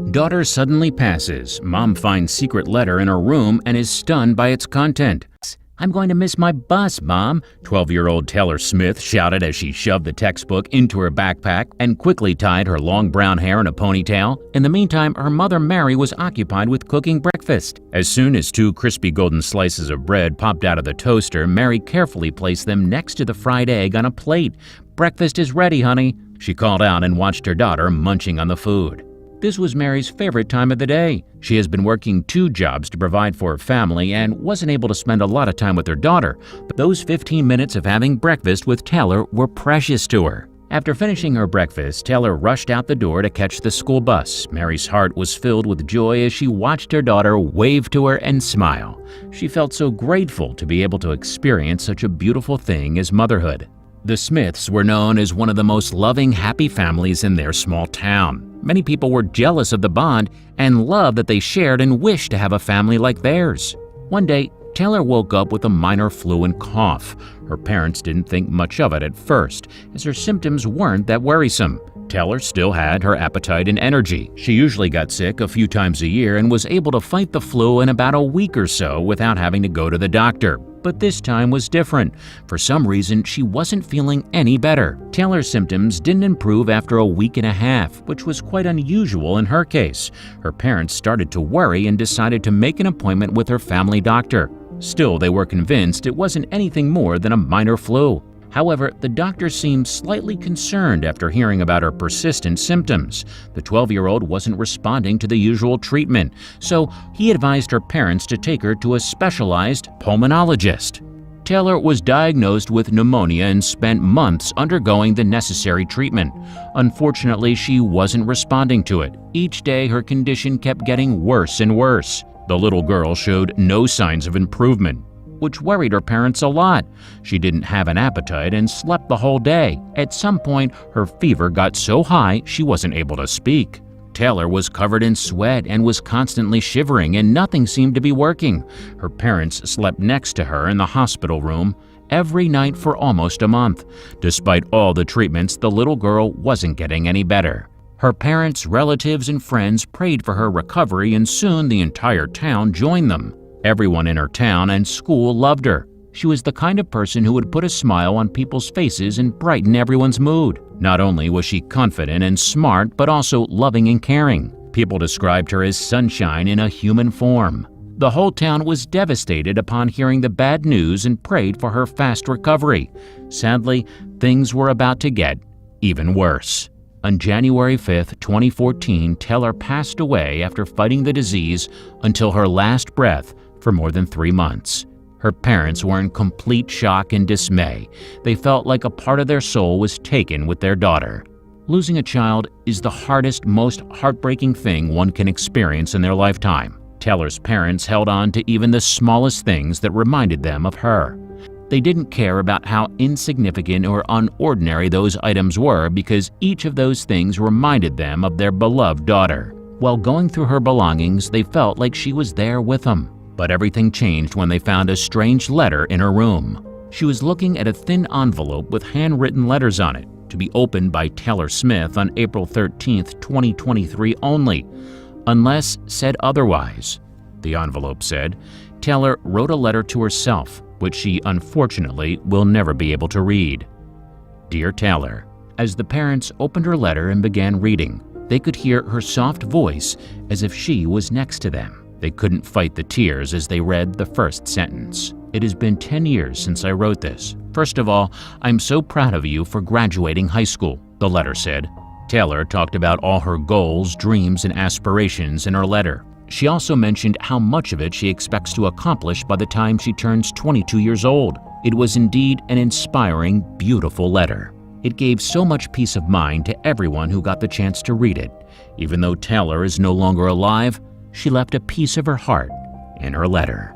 Daughter suddenly passes. Mom finds secret letter in her room and is stunned by its content. "I'm going to miss my bus, Mom," 12-year-old Taylor Smith shouted as she shoved the textbook into her backpack and quickly tied her long brown hair in a ponytail. In the meantime, her mother Mary was occupied with cooking breakfast. As soon as 2 crispy golden slices of bread popped out of the toaster, Mary carefully placed them next to the fried egg on a plate. "Breakfast is ready, honey," she called out and watched her daughter munching on the food. This was Mary's favorite time of the day. She has been working 2 jobs to provide for her family and wasn't able to spend a lot of time with her daughter, but those 15 minutes of having breakfast with Taylor were precious to her. After finishing her breakfast, Taylor rushed out the door to catch the school bus. Mary's heart was filled with joy as she watched her daughter wave to her and smile. She felt so grateful to be able to experience such a beautiful thing as motherhood. The Smiths were known as one of the most loving, happy families in their small town. Many people were jealous of the bond and loved that they shared and wished to have a family like theirs. One day, Taylor woke up with a minor flu and cough. Her parents didn't think much of it at first, as her symptoms weren't that worrisome. Taylor still had her appetite and energy. She usually got sick a few times a year and was able to fight the flu in about a week or so without having to go to the doctor. But this time was different. For some reason, she wasn't feeling any better. Taylor's symptoms didn't improve after a week and a half, which was quite unusual in her case. Her parents started to worry and decided to make an appointment with her family doctor. Still, they were convinced it wasn't anything more than a minor flu. However, the doctor seemed slightly concerned after hearing about her persistent symptoms. The 12-year-old wasn't responding to the usual treatment, so he advised her parents to take her to a specialized pulmonologist. Taylor was diagnosed with pneumonia and spent months undergoing the necessary treatment. Unfortunately, she wasn't responding to it. Each day, her condition kept getting worse and worse. The little girl showed no signs of improvement, which worried her parents a lot. She didn't have an appetite and slept the whole day. At some point, her fever got so high she wasn't able to speak. Taylor was covered in sweat and was constantly shivering, and nothing seemed to be working. Her parents slept next to her in the hospital room every night for almost a month. Despite all the treatments, the little girl wasn't getting any better. Her parents, relatives, and friends prayed for her recovery, and soon the entire town joined them. Everyone in her town and school loved her. She was the kind of person who would put a smile on people's faces and brighten everyone's mood. Not only was she confident and smart, but also loving and caring. People described her as sunshine in a human form. The whole town was devastated upon hearing the bad news and prayed for her fast recovery. Sadly, things were about to get even worse. On January 5, 2014, Taylor passed away after fighting the disease until her last breath for more than 3 months. Her parents were in complete shock and dismay. They felt like a part of their soul was taken with their daughter. Losing a child is the hardest, most heartbreaking thing one can experience in their lifetime. Taylor's parents held on to even the smallest things that reminded them of her. They didn't care about how insignificant or unordinary those items were because each of those things reminded them of their beloved daughter. While going through her belongings, they felt like she was there with them. But everything changed when they found a strange letter in her room. She was looking at a thin envelope with handwritten letters on it, to be opened by Taylor Smith on April 13, 2023 only, unless said otherwise. The envelope said, Taylor wrote a letter to herself, which she unfortunately will never be able to read. Dear Taylor, as the parents opened her letter and began reading, they could hear her soft voice as if she was next to them. They couldn't fight the tears as they read the first sentence. It has been 10 years since I wrote this. First of all, I'm so proud of you for graduating high school, the letter said. Taylor talked about all her goals, dreams, and aspirations in her letter. She also mentioned how much of it she expects to accomplish by the time she turns 22 years old. It was indeed an inspiring, beautiful letter. It gave so much peace of mind to everyone who got the chance to read it. Even though Taylor is no longer alive, she left a piece of her heart in her letter.